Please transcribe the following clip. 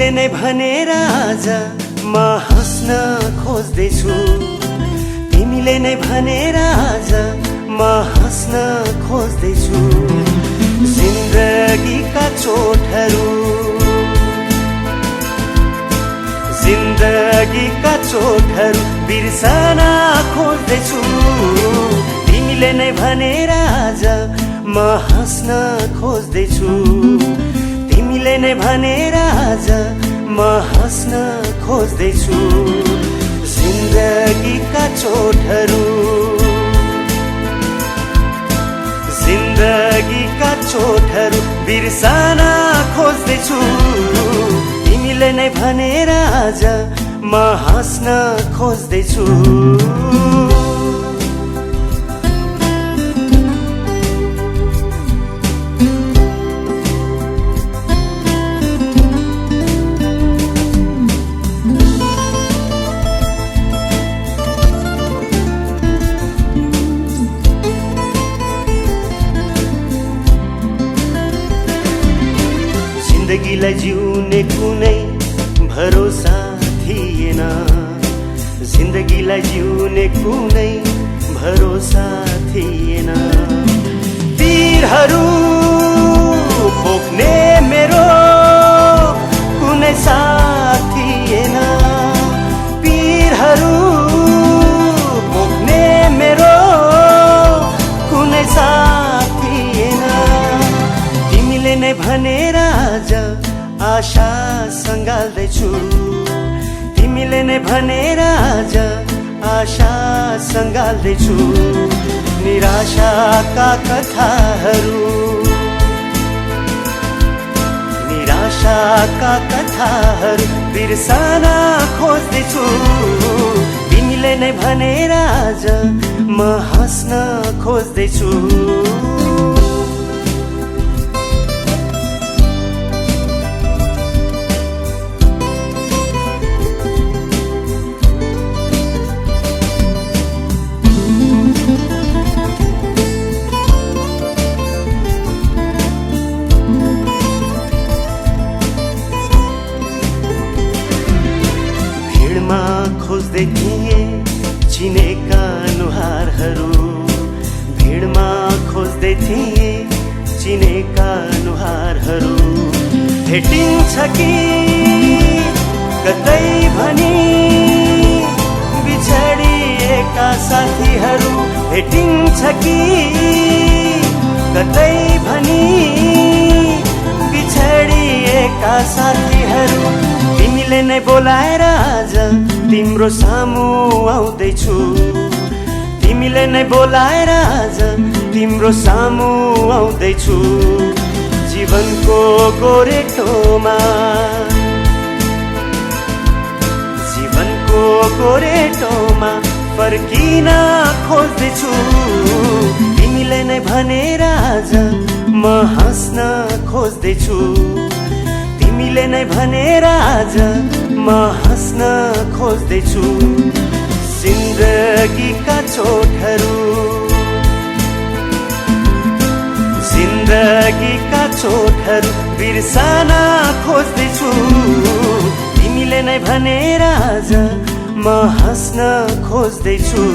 तिमीले नै भनेर आज म हाँस्न खोज्दैछु तिमीले नै भनेर आज म हाँस्न खोज्दैछु जिन्दगीका चोटहरू जिन्दगीका चोटहरू बिर्सन खोज्दैछु तिमीले नै भनेर आज म हाँस्न खोज्दैछु तिमीले नै भनेर आज म हाँस्न खोज्दैछु जिन्दगीका चोटहरू जिन्दगीका चोटहरू बिर्सन खोज्दैछु तिमीले नै भनेर आज म हाँस्न खोज्दैछु जिन्दगीलाई जिउने कुनै भरोसा थिएन जिन्दगीलाई जिउने कुनै भरोसा थिएन तीरहरू पोख्ने मेरो कुनै साथ थिएन पीरहरू पोख्ने मेरो कुनै साथ थिएन तिमीले नै भनेर आज आशा सङ्गाल्दैछु तिमीले नै भनेर आज आशा सङ्गाल्दैछु निराशाका कथाहरू निराशाका कथाहरू बिर्सन खोज्दैछु तिमीले नै भनेर आज म हाँस्न खोज्दैछु खोज्दै थिए चिनेका अनुहारहरू भिडमा खोज्दै थिए चिनेका अनुहारहरू भेटिन्छ कि कतै भनी बिछडिएका साथीहरू भेटिन्छ कि कतै भनी बिछडिएका साथीहरू तिमीले नै बोलाएर आज तिम्रो सामु आउँदैछु तिमीले नै बोलाएर आज तिम्रो सामु आउँदैछु जीवनको गोरेटोमा जीवनको गोरेटोमा फर्किन खोज्दैछु तिमीले नै भनेर आज म हाँस्न खोज्दैछु तिमीले नै भनेर आज म हाँस्न खोज्दैछु जिन्दगीका चोटहरू जिन्दगीका चोटहरू बिर्सन खोज्दैछु तिमीले नै भनेर आज म हाँस्न खोज्दैछु